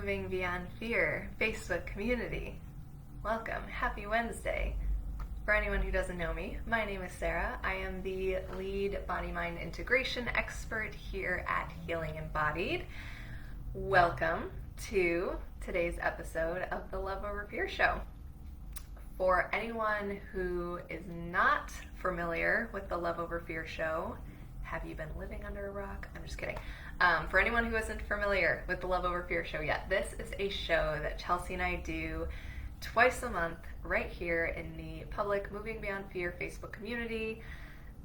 Moving Beyond Fear Facebook community. Welcome. Happy Wednesday. For anyone who doesn't know me, my name is Sarah. I am the lead body-mind integration expert here at Healing Embodied. Welcome to today's episode of the Love Over Fear show. For anyone who is not familiar with the Love Over Fear show, have you been living under a rock? I'm just kidding. For anyone who isn't familiar with the Love Over Fear show yet, this is a show that Chelsea and I do twice a month right here in the public Moving Beyond Fear Facebook community.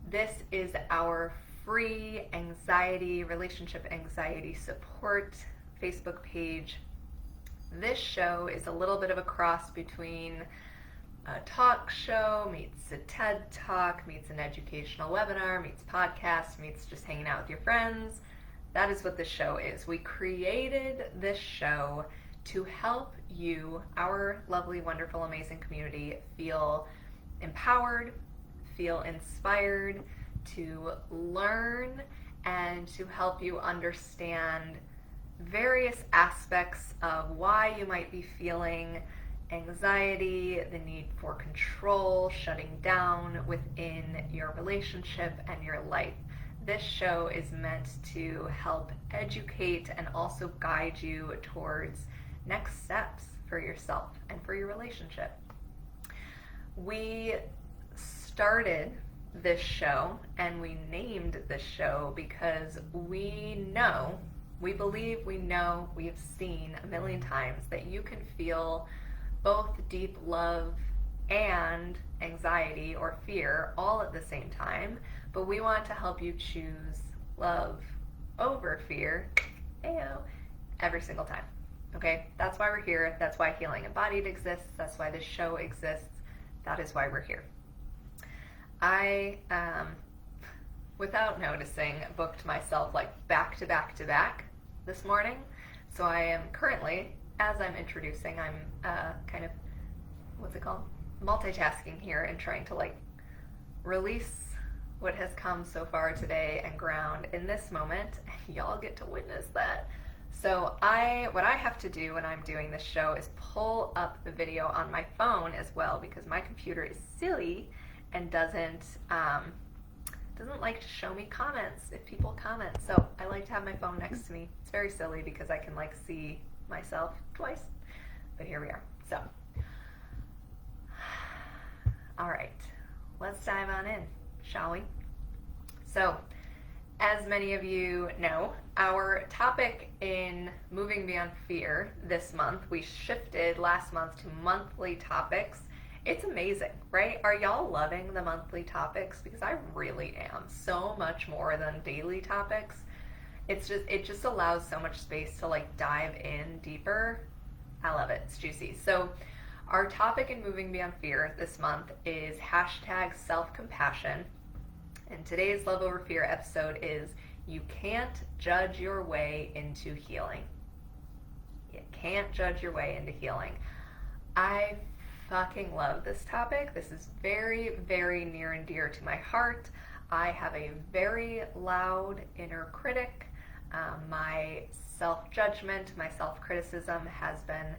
This is our free relationship anxiety support Facebook page. This show is a little bit of a cross between a talk show, meets a TED Talk, meets an educational webinar, meets podcast, meets just hanging out with your friends. That is what this show is. We created this show to help you, our lovely, wonderful, amazing community, feel empowered, feel inspired, to learn, and to help you understand various aspects of why you might be feeling anxiety, the need for control, shutting down within your relationship and your life. This show is meant to help educate and also guide you towards next steps for yourself and for your relationship. We started this show and we named this show because we believe we have seen a million times that you can feel both deep love and anxiety or fear all at the same time, but we want to help you choose love over fear every single time. Okay, that's why we're here. That's why Healing Embodied exists. That's why this show exists. That is why we're here. I, without noticing, booked myself like back to back this morning. So I am currently, as I'm introducing, I'm kind of, multitasking here and trying to release what has come so far today and ground in this moment. Y'all get to witness that. So what I have to do when I'm doing this show is pull up the video on my phone as well, because my computer is silly and doesn't like to show me comments if people comment. So I like to have my phone next to me. It's very silly because I can see myself twice, but here we are. So, all right, let's dive on in, shall we? So, as many of you know, our topic in Moving Beyond Fear this month, we shifted last month to monthly topics. It's amazing, right? Are y'all loving the monthly topics? Because I really am. So much more than daily topics. It just allows so much space to dive in deeper. I love it. It's juicy. So our topic in Moving Beyond Fear this month is #self-compassion. And today's Love Over Fear episode is You Can't Judge Your Way into Healing. You can't judge your way into healing. I fucking love this topic. This is very, very near and dear to my heart. I have a very loud inner critic. My self-judgment, my self-criticism has been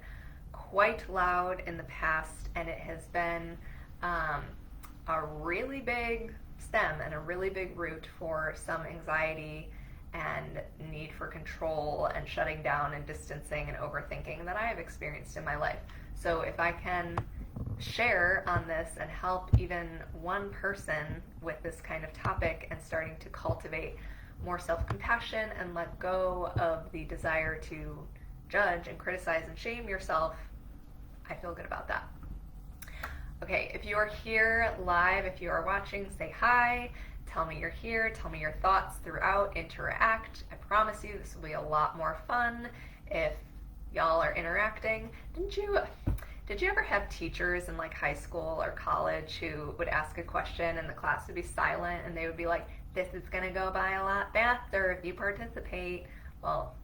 quite loud in the past, and it has been a really big stem and a really big root for some anxiety and need for control and shutting down and distancing and overthinking that I have experienced in my life. So if I can share on this and help even one person with this kind of topic and starting to cultivate more self-compassion and let go of the desire to judge and criticize and shame yourself, I feel good about that. Okay, if you are here live, if you are watching, say hi, tell me you're here, tell me your thoughts throughout, interact. I promise you this will be a lot more fun if y'all are interacting. Did you ever have teachers in high school or college who would ask a question and the class would be silent and they would be like, this is going to go by a lot faster if you participate? Well,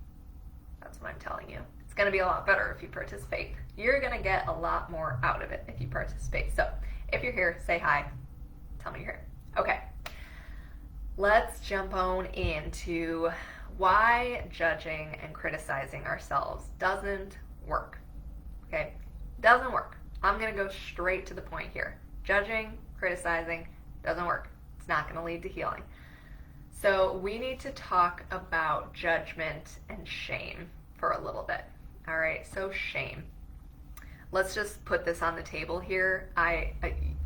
that's what I'm telling you. It's going to be a lot better if you participate. You're going to get a lot more out of it if you participate. So if you're here, say hi. Tell me you're here. Okay. Let's jump on into why judging and criticizing ourselves doesn't work. Okay? Doesn't work. I'm going to go straight to the point here. Judging, criticizing, doesn't work. It's not going to lead to healing. So we need to talk about judgment and shame for a little bit. All right, so shame. Let's just put this on the table here.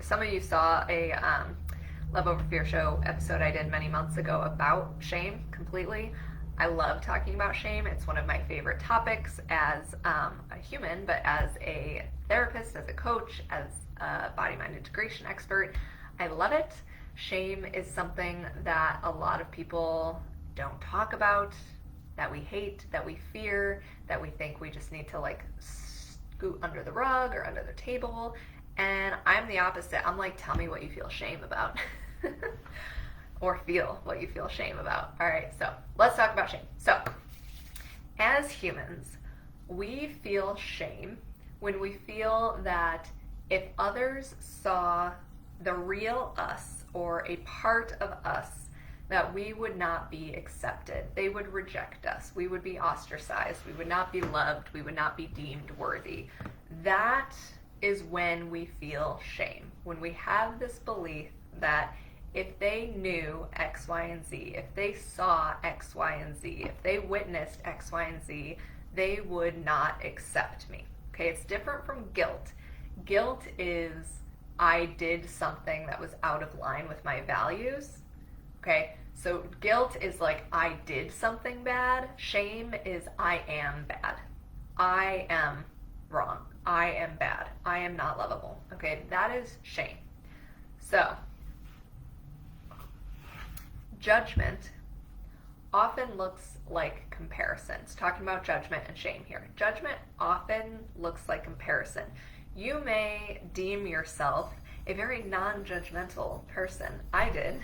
Some of you saw a Love Over Fear show episode I did many months ago about shame completely. I love talking about shame. It's one of my favorite topics as a human, but as a therapist, as a coach, as a body-mind integration expert, I love it. Shame is something that a lot of people don't talk about, that we hate, that we fear, that we think we just need to like scoot under the rug or under the table. And I'm the opposite. I'm like, tell me what you feel shame about. Or feel what you feel shame about. All right, so let's talk about shame. So, as humans, we feel shame when we feel that if others saw the real us or a part of us, that we would not be accepted. They would reject us. We would be ostracized. We would not be loved. We would not be deemed worthy. That is when we feel shame. When we have this belief that if they knew X, Y, and Z, if they saw X, Y, and Z, if they witnessed X, Y, and Z, they would not accept me. Okay, it's different from guilt. Guilt is I did something that was out of line with my values. Okay, so guilt is like I did something bad. Shame is I am bad. I am wrong. I am bad. I am not lovable. Okay, that is shame. So, judgment often looks like comparisons. Talking about judgment and shame here. Judgment often looks like comparison. You may deem yourself a very non-judgmental person. I did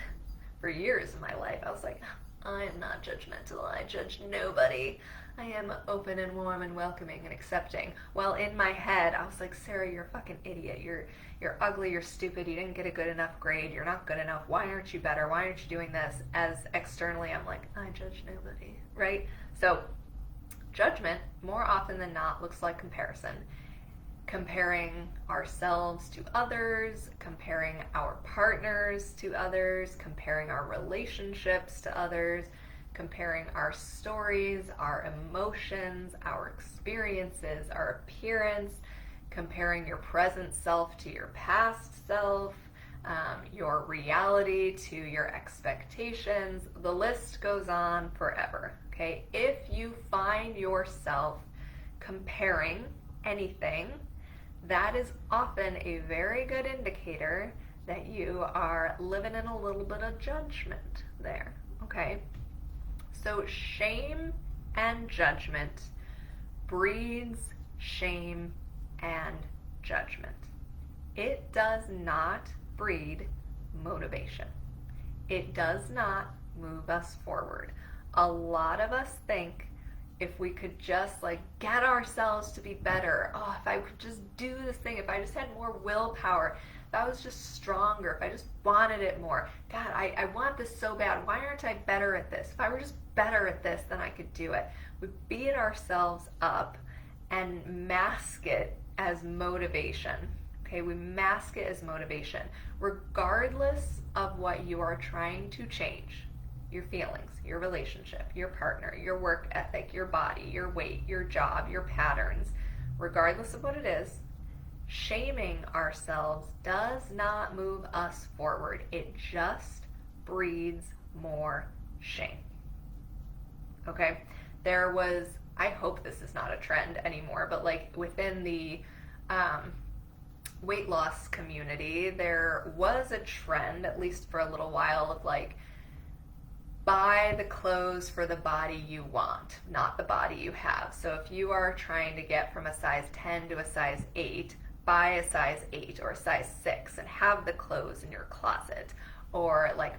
for years in my life. I was like, I am not judgmental. I judge nobody. I am open and warm and welcoming and accepting. Well, in my head, I was like, Sarah, you're a fucking idiot. You're ugly. You're stupid. You didn't get a good enough grade. You're not good enough. Why aren't you better? Why aren't you doing this? As externally, I'm like, I judge nobody, right? So judgment, more often than not, looks like comparison. Comparing ourselves to others, comparing our partners to others, comparing our relationships to others, comparing our stories, our emotions, our experiences, our appearance, comparing your present self to your past self, your reality to your expectations. The list goes on forever, okay? If you find yourself comparing anything, that is often a very good indicator that you are living in a little bit of judgment there, okay? So shame and judgment breeds shame and judgment. It does not breed motivation. It does not move us forward. A lot of us think if we could just like get ourselves to be better, if I could just do this thing, if I just had more willpower, if I was just stronger, if I just wanted it more, God, I want this so bad, why aren't I better at this? If I were just better at this, then I could do it. We beat ourselves up and mask it as motivation. Okay, we mask it as motivation, regardless of what you are trying to change. Your feelings, your relationship, your partner, your work ethic, your body, your weight, your job, your patterns, regardless of what it is, shaming ourselves does not move us forward. It just breeds more shame. Okay? There was, I hope this is not a trend anymore, but like within the weight loss community, there was a trend, at least for a little while, of like, buy the clothes for the body you want, not the body you have. So if you are trying to get from a size 10 to a size 8, buy a size 8 or a size 6 and have the clothes in your closet. Or like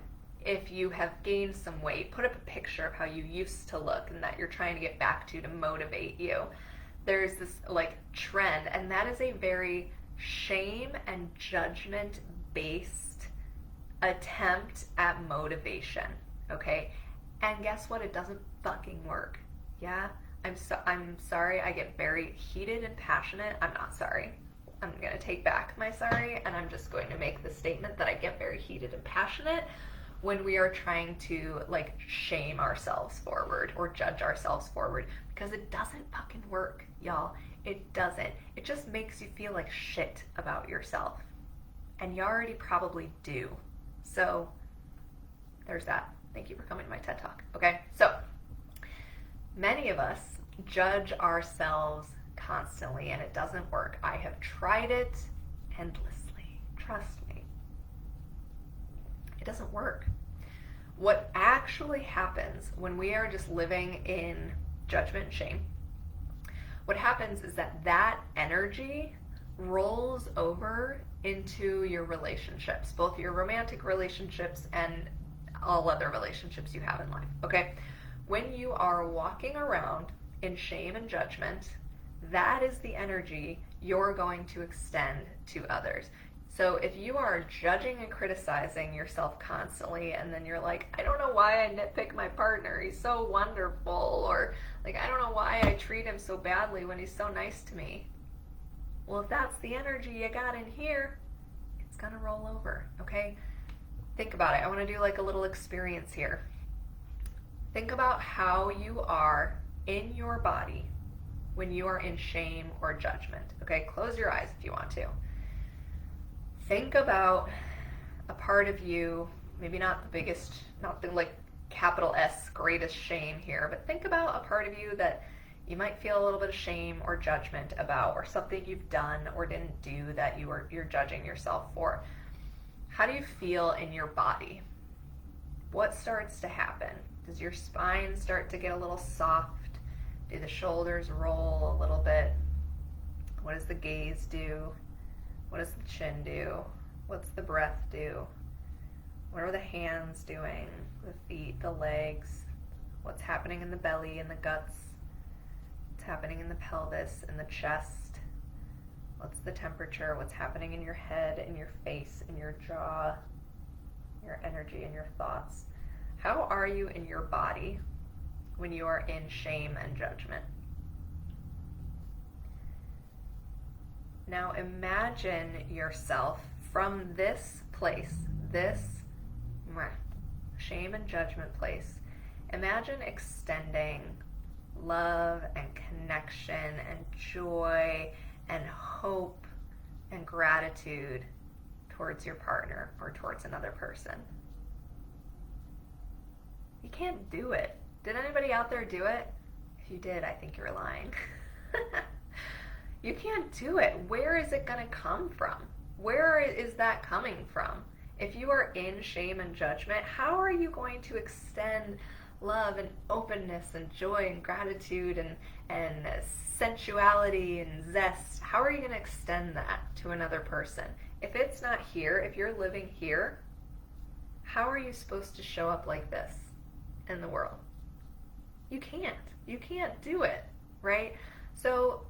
if you have gained some weight, put up a picture of how you used to look and that you're trying to get back to motivate you. There's this like trend, and that is a very shame and judgment based attempt at motivation. Okay, and guess what? It doesn't fucking work. Yeah? I'm sorry I get very heated and passionate. I'm not sorry. I'm going to take back my sorry, and I'm just going to make the statement that I get very heated and passionate when we are trying to like shame ourselves forward or judge ourselves forward, because it doesn't fucking work, y'all. It doesn't. It just makes you feel like shit about yourself. And you already probably do. So there's that. Thank you for coming to my TED Talk. Okay, so many of us judge ourselves constantly, and it doesn't work. I have tried it endlessly. Trust me. It doesn't work. What actually happens when we are just living in judgment and shame, what happens is that energy rolls over into your relationships, both your romantic relationships and all other relationships you have in life, okay? When you are walking around in shame and judgment, that is the energy you're going to extend to others. So if you are judging and criticizing yourself constantly, and then you're like, I don't know why I nitpick my partner, he's so wonderful, or like, I don't know why I treat him so badly when he's so nice to me. Well, if that's the energy you got in here, it's gonna roll over, okay? Think about it. I want to do like a little experience here. Think about how you are in your body when you are in shame or judgment, okay? Close your eyes if you want to. Think about a part of you, maybe not the biggest, not the like capital S greatest shame here, but think about a part of you that you might feel a little bit of shame or judgment about, or something you've done or didn't do that you're judging yourself for. How do you feel in your body? What starts to happen? Does your spine start to get a little soft? Do the shoulders roll a little bit? What does the gaze do? What does the chin do? What's the breath do? What are the hands doing? The feet, the legs? What's happening in the belly and the guts? What's happening in the pelvis and the chest? What's the temperature? What's happening in your head, in your face, in your jaw, your energy and your thoughts? How are you in your body when you are in shame and judgment? Now imagine yourself from this place, this shame and judgment place. Imagine extending love and connection and joy and hope and gratitude towards your partner or towards another person. You can't do it. Did anybody out there do it? If you did, I think you're lying. You can't do it. Where is it going to come from? Where is that coming from? If you are in shame and judgment, how are you going to extend love and openness and joy and gratitude and sensuality and zest? How are you going to extend that to another person? If it's not here, if you're living here, how are you supposed to show up like this in the world? You can't. You can't do it, right? So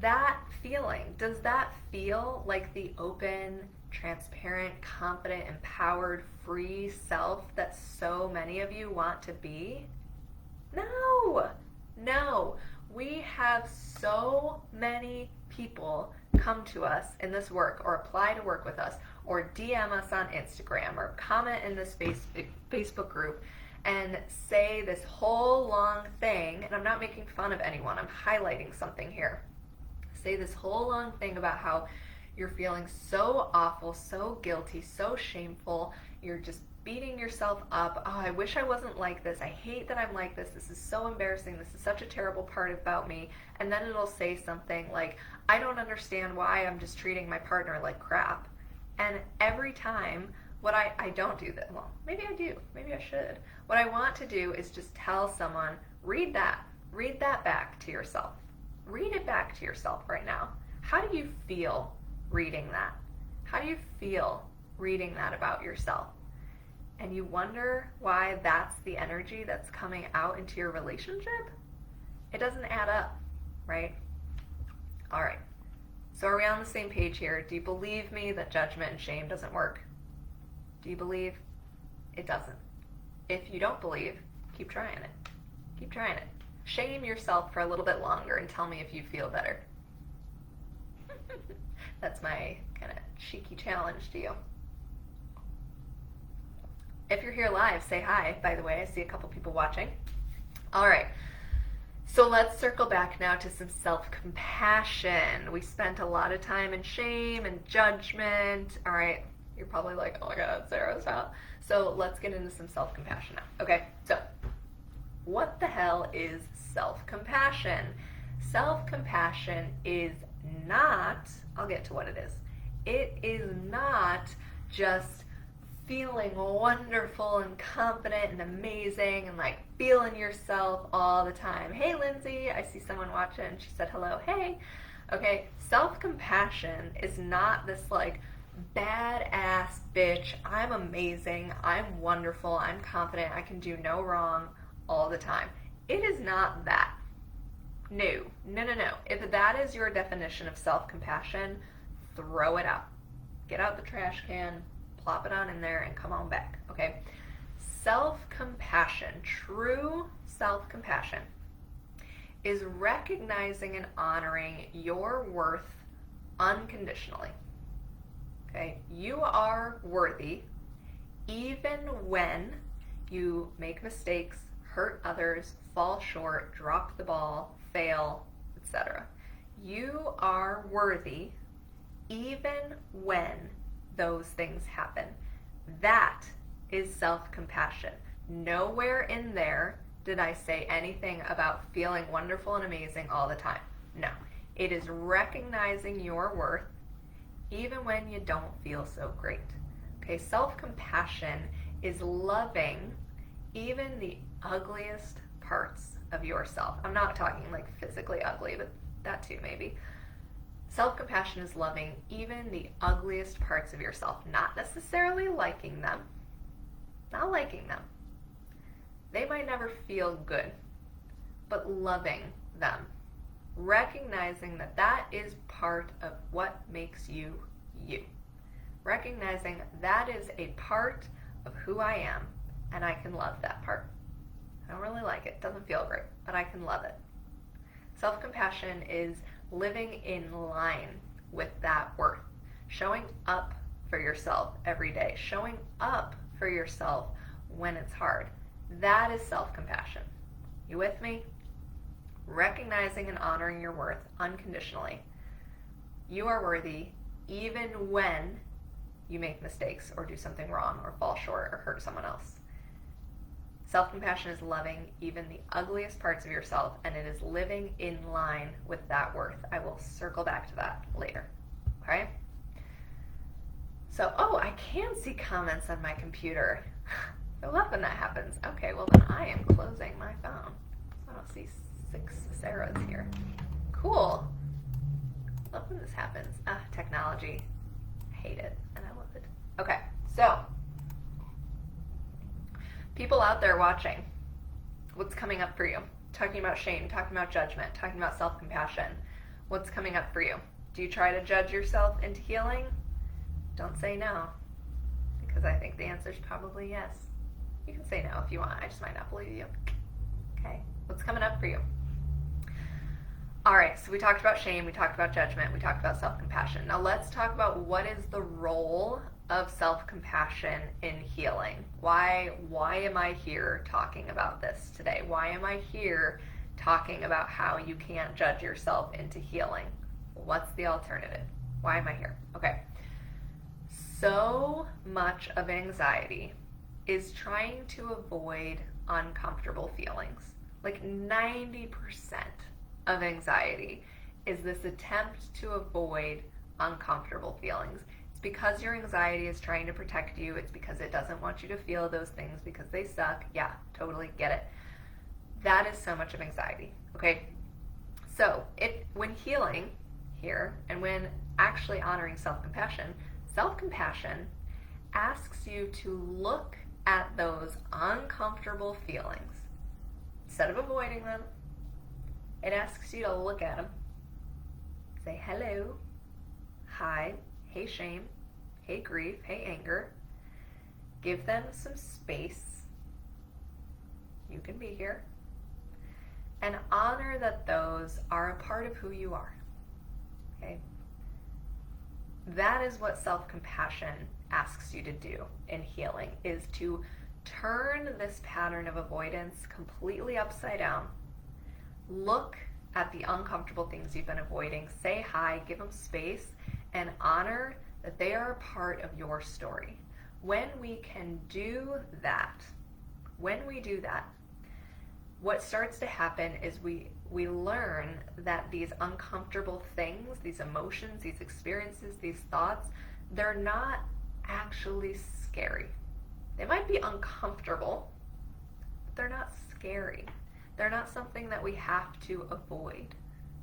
that feeling, does that feel like the open, transparent, confident, empowered, free self that so many of you want to be? No, no. We have so many people come to us in this work or apply to work with us or DM us on Instagram or comment in this Facebook group and say this whole long thing, and I'm not making fun of anyone, I'm highlighting something here. Say this whole long thing about how you're feeling so awful, so guilty, so shameful, you're just beating yourself up. Oh, I wish I wasn't like this. I hate that I'm like this. This is so embarrassing. This is such a terrible part about me. And then it'll say something like, I don't understand why I'm just treating my partner like crap. And every time, what I don't do that. Well, maybe I do. Maybe I should. What I want to do is just tell someone, read that. Read that back to yourself. Read it back to yourself right now. How do you feel reading that? How do you feel reading that about yourself? And you wonder why that's the energy that's coming out into your relationship? It doesn't add up, right? All right. So are we on the same page here? Do you believe me that judgment and shame doesn't work? Do you believe it doesn't? If you don't believe, keep trying it. Keep trying it. Shame yourself for a little bit longer and tell me if you feel better. That's my kind of cheeky challenge to you. If you're here live, say hi, by the way. I see a couple people watching. All right. So let's circle back now to some self-compassion. We spent a lot of time in shame and judgment. All right. You're probably like, oh my God, Sarah, stop. So let's get into some self-compassion now. Okay. So what the hell is self-compassion? Self-compassion is not, I'll get to what it is. It is not just feeling wonderful and confident and amazing and like feeling yourself all the time. Hey, Lindsay, I see someone watching. She said hello. Hey. Okay, self-compassion is not this like badass bitch, I'm amazing, I'm wonderful, I'm confident, I can do no wrong all the time. It is not that. No. If that is your definition of self-compassion, throw it out. Get out the trash can, plop it on in there, and come on back, okay? Self-compassion, true self-compassion, is recognizing and honoring your worth unconditionally, okay? You are worthy even when you make mistakes, hurt others, fall short, drop the ball, fail, etc. You are worthy even when those things happen. That is self-compassion. Nowhere in there did I say anything about feeling wonderful and amazing all the time. No. It is recognizing your worth even when you don't feel so great. Okay, self-compassion is loving even the ugliest parts of yourself. I'm not talking like physically ugly, but that too maybe. Self-compassion is loving even the ugliest parts of yourself, not necessarily liking them. Not liking them. They might never feel good, but loving them. Recognizing that that is part of what makes you, you. Recognizing that is a part of who I am, and I can love that part. I don't really like it, doesn't feel great, but I can love it. Self-compassion is living in line with that worth. Showing up for yourself every day. Showing up for yourself when it's hard. That is self-compassion. You with me? Recognizing and honoring your worth unconditionally. You are worthy even when you make mistakes or do something wrong or fall short or hurt someone else. Self-compassion is loving even the ugliest parts of yourself, and it is living in line with that worth. I will circle back to that later. Okay? So, I can see comments on my computer. I love when that happens. Okay, well then I am closing my phone. I don't see 6 Sarahs here. Cool. Love when this happens. Technology. I hate it, and I love it. Okay, so people out there watching, what's coming up for you? Talking about shame, talking about judgment, talking about self-compassion. What's coming up for you? Do you try to judge yourself into healing? Don't say no, because I think the answer is probably yes. You can say no if you want. I just might not believe you. Okay, what's coming up for you? All right, so we talked about shame, we talked about judgment, we talked about self-compassion. Now let's talk about what is the role of self-compassion in healing. Why am I here talking about this today? Why am I here talking about how you can't judge yourself into healing? What's the alternative? Why am I here? Okay. So much of anxiety is trying to avoid uncomfortable feelings. Like 90% of anxiety is this attempt to avoid uncomfortable feelings. It's because your anxiety is trying to protect you. It's because it doesn't want you to feel those things because they suck. Yeah, totally get it. That is so much of anxiety, okay? So when healing here and when actually honoring self-compassion asks you to look at those uncomfortable feelings. Instead of avoiding them, it asks you to look at them. Say hello, hi, hey shame, hey grief, hey anger. Give them some space. You can be here. and honor that those are a part of who you are. Okay? That is what self-compassion asks you to do in healing, is to turn this pattern of avoidance completely upside down. Look at the uncomfortable things you've been avoiding, say hi, give them space, and honor that they are a part of your story. When we can do that, what starts to happen is we learn that these uncomfortable things, these emotions, these experiences, these thoughts, they're not actually scary. They might be uncomfortable, but they're not scary. They're not something that we have to avoid.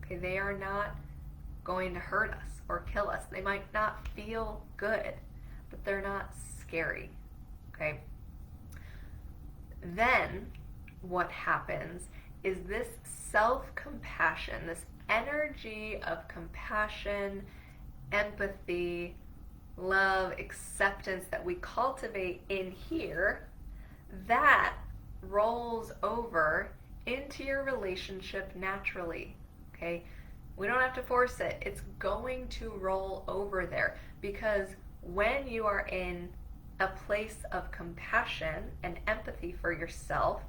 Okay, they are not going to hurt us or kill us. They might not feel good, but they're not scary. Okay? Then what happens is this self-compassion, this energy of compassion, empathy, love, acceptance that we cultivate in here, that rolls over into your relationship naturally. Okay? We don't have to force it. It's going to roll over there, because when you are in a place of compassion and empathy for yourself,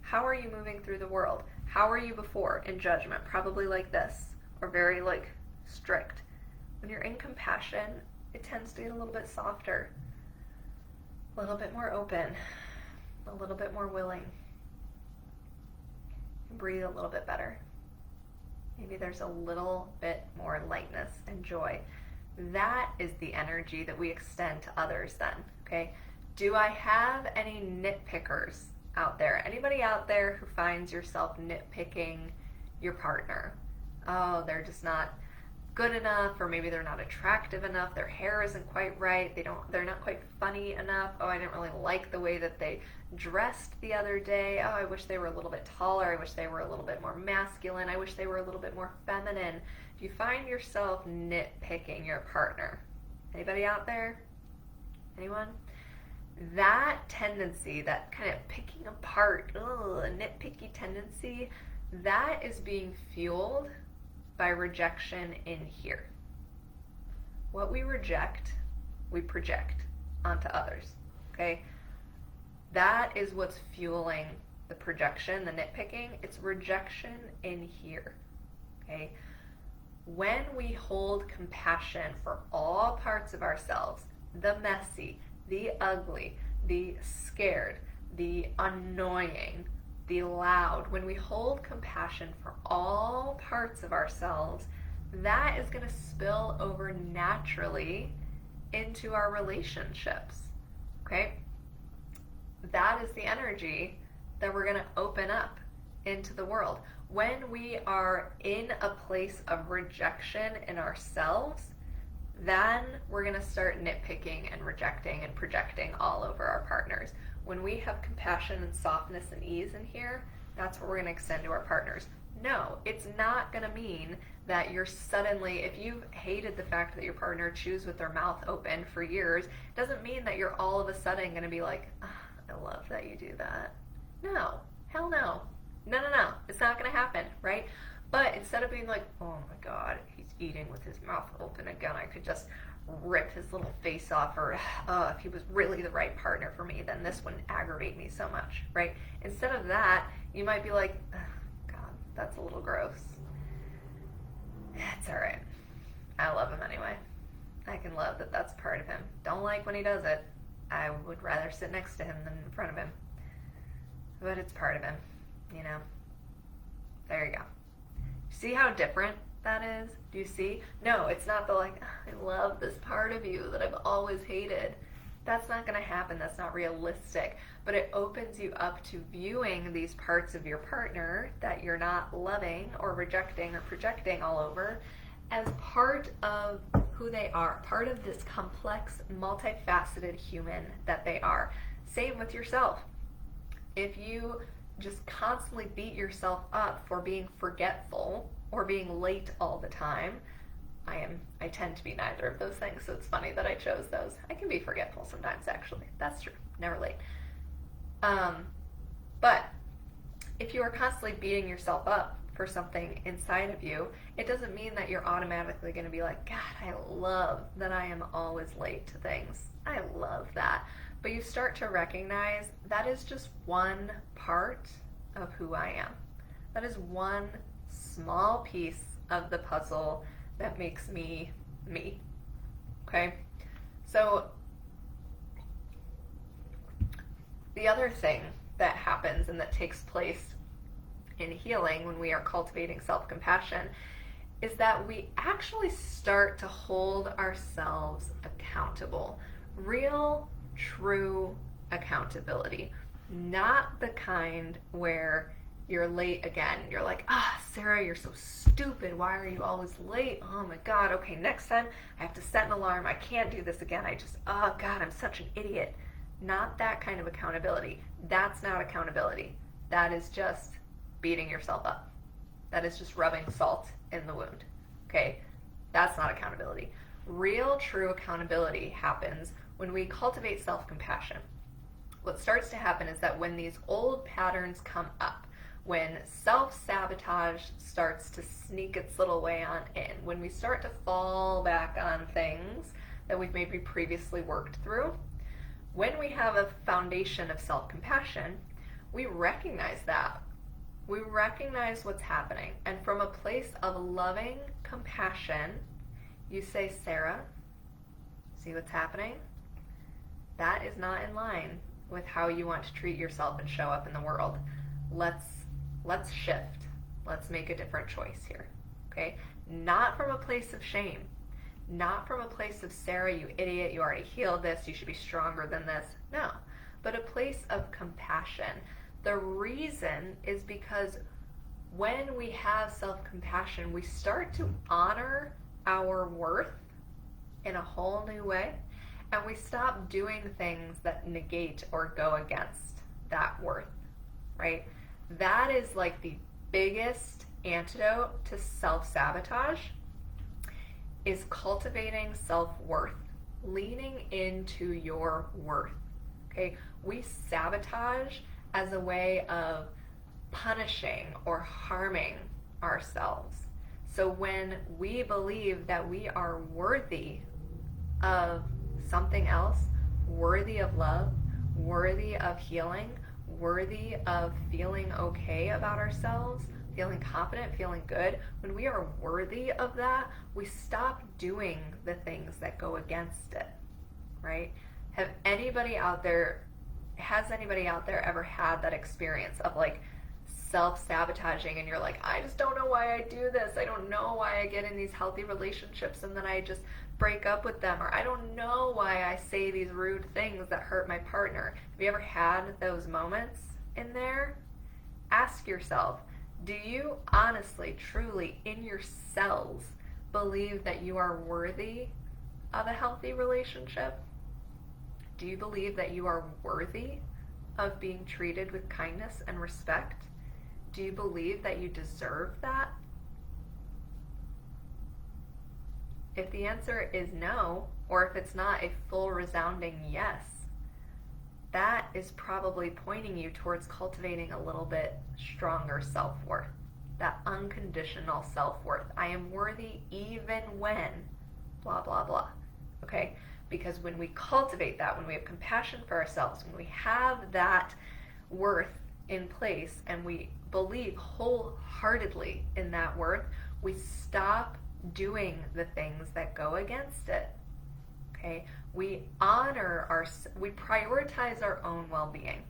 how are you moving through the world? How are you before? In judgment, probably like this, or very strict. When you're in compassion, it tends to get a little bit softer, a little bit more open, a little bit more willing. Breathe a little bit better. Maybe there's a little bit more lightness and joy. That is the energy that we extend to others then, okay? Do I have any nitpickers out there? Anybody out there who finds yourself nitpicking your partner? Oh, they're just not good enough, or maybe they're not attractive enough, their hair isn't quite right, they're not quite funny enough, oh, I didn't really like the way that they dressed the other day, oh, I wish they were a little bit taller, I wish they were a little bit more masculine, I wish they were a little bit more feminine. If you find yourself nitpicking your partner, anybody out there? Anyone? That tendency, that kind of picking apart, nitpicky tendency, that is being fueled by rejection in here. What we reject, we project onto others, okay? That is what's fueling the projection, the nitpicking. It's rejection in here, okay? When we hold compassion for all parts of ourselves, the messy, the ugly, the scared, the annoying, the loud, when we hold compassion for all parts of ourselves, that is going to spill over naturally into our relationships, okay? That is the energy that we're going to open up into the world. When we are in a place of rejection in ourselves, then we're going to start nitpicking and rejecting and projecting all over our partners. When we have compassion and softness and ease in here, that's what we're going to extend to our partners. No, it's not going to mean that you're suddenly, if you've hated the fact that your partner chews with their mouth open for years, it doesn't mean that you're all of a sudden going to be like, I love that you do that. No, hell no. No. It's not going to happen, right? But instead of being like, oh my God, he's eating with his mouth open again, I could just rip his little face off, or if he was really the right partner for me, then this wouldn't aggravate me so much, right? Instead of that, you might be like, God, that's a little gross. It's all right. I love him anyway. I can love that that's part of him. Don't like when he does it. I would rather sit next to him than in front of him. But it's part of him, you know? There you go. See how different that is? Do you see? No, it's not the like, I love this part of you that I've always hated. That's not going to happen. That's not realistic. But it opens you up to viewing these parts of your partner that you're not loving or rejecting or projecting all over as part of who they are, part of this complex, multifaceted human that they are. Same with yourself. If you just constantly beat yourself up for being forgetful or being late all the time, I tend to be neither of those things, so it's funny that I chose those. I can be forgetful sometimes, actually. That's true. Never late. But if you are constantly beating yourself up for something inside of you, it doesn't mean that you're automatically going to be like, God, I love that I am always late to things. I love that. But you start to recognize that is just one part of who I am. That is one small piece of the puzzle that makes me me. Okay? So the other thing that happens and that takes place in healing when we are cultivating self-compassion is that we actually start to hold ourselves accountable. Real, true accountability. Not the kind where you're late again. You're like, Sarah, you're so stupid. Why are you always late? Oh my God. Okay, next time I have to set an alarm. I can't do this again. Oh God, I'm such an idiot. Not that kind of accountability. That's not accountability. That is just beating yourself up. That is just rubbing salt in the wound. Okay? That's not accountability. Real, true accountability happens when we cultivate self-compassion. What starts to happen is that when these old patterns come up, when self-sabotage starts to sneak its little way on in, when we start to fall back on things that we've maybe previously worked through, when we have a foundation of self-compassion, we recognize that. We recognize what's happening. And from a place of loving compassion, you say, Sarah, see what's happening? That is not in line with how you want to treat yourself and show up in the world. Let's shift. Let's make a different choice here. Okay? Not from a place of shame. Not from a place of, Sarah, you idiot, you already healed this, you should be stronger than this. No. But a place of compassion. The reason is because when we have self-compassion, we start to honor our worth in a whole new way, and we stop doing things that negate or go against that worth, right? That is like the biggest antidote to self-sabotage, is cultivating self-worth, leaning into your worth, okay? We sabotage as a way of punishing or harming ourselves. So when we believe that we are worthy of something else, worthy of love, worthy of healing, worthy of feeling okay about ourselves, feeling confident, feeling good, when we are worthy of that, we stop doing the things that go against it, right? Has anybody out there ever had that experience of like self-sabotaging, and you're like, I just don't know why I do this. I don't know why I get in these healthy relationships and then I just break up with them, or I don't know why I say these rude things that hurt my partner. Have you ever had those moments in there? Ask yourself, do you honestly, truly, in your cells, believe that you are worthy of a healthy relationship? Do you believe that you are worthy of being treated with kindness and respect? Do you believe that you deserve that? If the answer is no, or if it's not a full resounding yes, that is probably pointing you towards cultivating a little bit stronger self-worth. That unconditional self-worth. I am worthy even when blah, blah, blah. Okay? Because when we cultivate that, when we have compassion for ourselves, when we have that worth in place and we believe wholeheartedly in that worth, we stop doing the things that go against it. Okay? We prioritize our own well-being.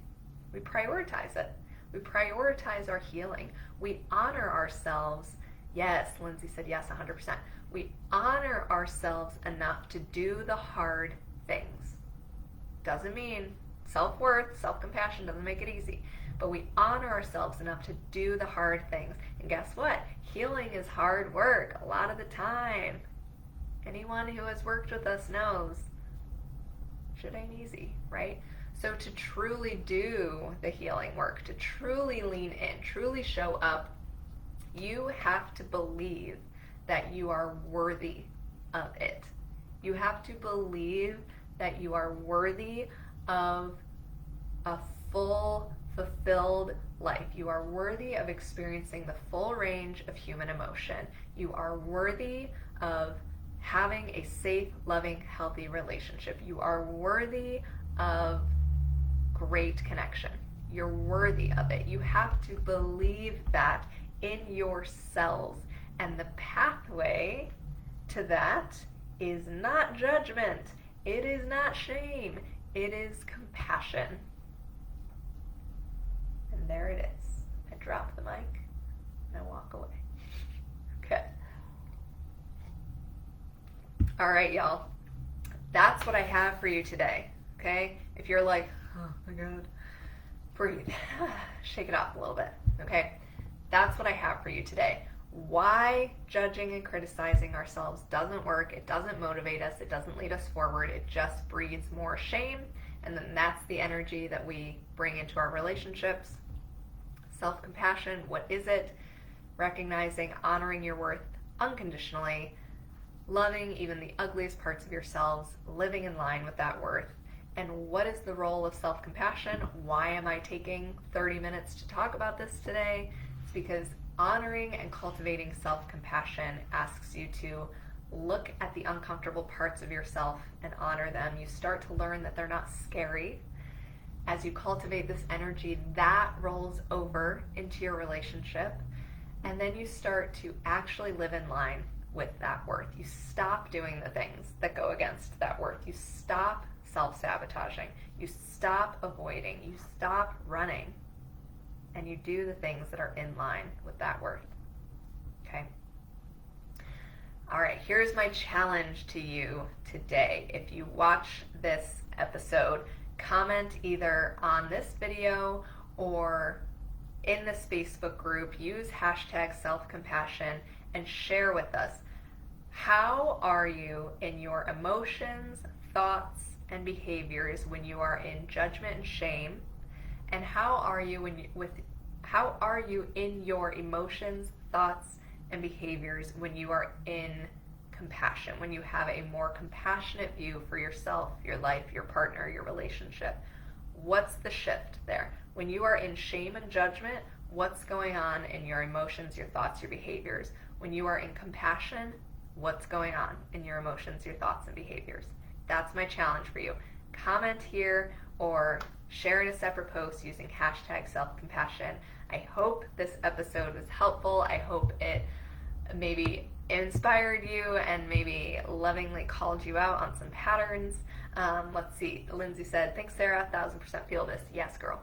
We prioritize it. We prioritize our healing. We honor ourselves. Yes, Lindsay said yes, 100%. We honor ourselves enough to do the hard things. Doesn't mean self-worth, self-compassion doesn't make it easy. But we honor ourselves enough to do the hard things. And guess what? Healing is hard work a lot of the time. Anyone who has worked with us knows shit ain't easy, right? So to truly do the healing work, to truly lean in, truly show up, you have to believe that you are worthy of it. You have to believe that you are worthy of a full, fulfilled life. You are worthy of experiencing the full range of human emotion. You are worthy of having a safe, loving, healthy relationship. You are worthy of great connection. You're worthy of it. You have to believe that in yourselves. And the pathway to that is not judgment. It is not shame. It is compassion. And there it is. I drop the mic and I walk away. Okay. All right, y'all. That's what I have for you today. Okay? If you're like, oh my God, breathe. Shake it off a little bit. Okay? That's what I have for you today. Why judging and criticizing ourselves doesn't work. It doesn't motivate us. It doesn't lead us forward. It just breeds more shame. And then that's the energy that we bring into our relationships. Self-compassion, what is it? Recognizing, honoring your worth unconditionally, loving even the ugliest parts of yourselves, living in line with that worth. And what is the role of self-compassion? Why am I taking 30 minutes to talk about this today? It's because honoring and cultivating self-compassion asks you to look at the uncomfortable parts of yourself and honor them. You start to learn that they're not scary. As you cultivate this energy, that rolls over into your relationship, and then you start to actually live in line with that worth. You stop doing the things that go against that worth. You stop self-sabotaging. You stop avoiding. You stop running. And you do the things that are in line with that worth. Okay? All right, here's my challenge to you today. If you watch this episode, comment either on this video or in this Facebook group, use hashtag self-compassion and share with us, how are you in your emotions, thoughts, and behaviors when you are in judgment and shame? And how are you in your emotions, thoughts, and behaviors when you are in compassion, when you have a more compassionate view for yourself, your life, your partner, your relationship? What's the shift there? When you are in shame and judgment, what's going on in your emotions, your thoughts, your behaviors? When you are in compassion, what's going on in your emotions, your thoughts, and behaviors? That's my challenge for you. Comment here or share in a separate post using hashtag self-compassion. I hope this episode was helpful. I hope it maybe inspired you and maybe lovingly called you out on some patterns. Let's see. Lindsay said, thanks, Sarah. 1000% feel this. Yes, girl.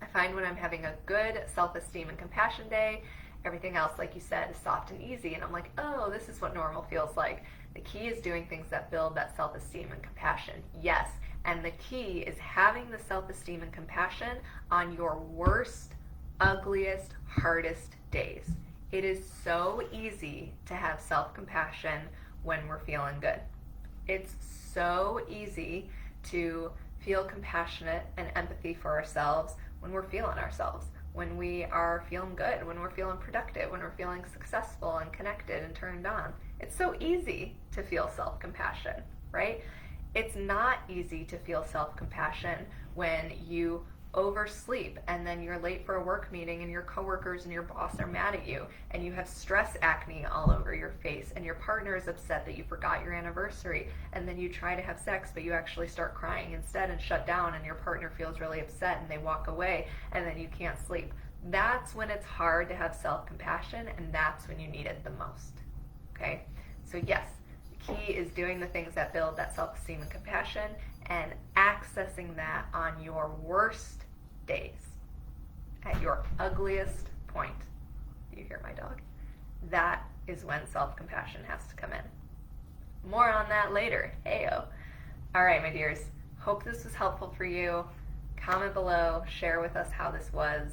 I find when I'm having a good self-esteem and compassion day, everything else, like you said, is soft and easy. And I'm like, oh, this is what normal feels like. The key is doing things that build that self-esteem and compassion. Yes. And the key is having the self-esteem and compassion on your worst, ugliest, hardest days. It is so easy to have self-compassion when we're feeling good. It's so easy to feel compassionate and empathy for ourselves when we're feeling ourselves, when we are feeling good, when we're feeling productive, when we're feeling successful and connected and turned on. It's so easy to feel self-compassion, right? It's not easy to feel self-compassion when you oversleep and then you're late for a work meeting and your coworkers and your boss are mad at you and you have stress acne all over your face and your partner is upset that you forgot your anniversary, and then you try to have sex but you actually start crying instead and shut down, and your partner feels really upset and they walk away, and then you can't sleep. That's when it's hard to have self-compassion, and that's when you need it the most. Okay? So yes, the key is doing the things that build that self-esteem and compassion and accessing that on your worst days, at your ugliest point. You hear my dog? That is when self-compassion has to come in. More on that later. Heyo. All right, my dears. Hope this was helpful for you. Comment below. Share with us how this was.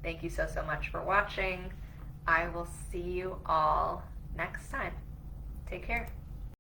Thank you so much for watching. I will see you all next time. Take care.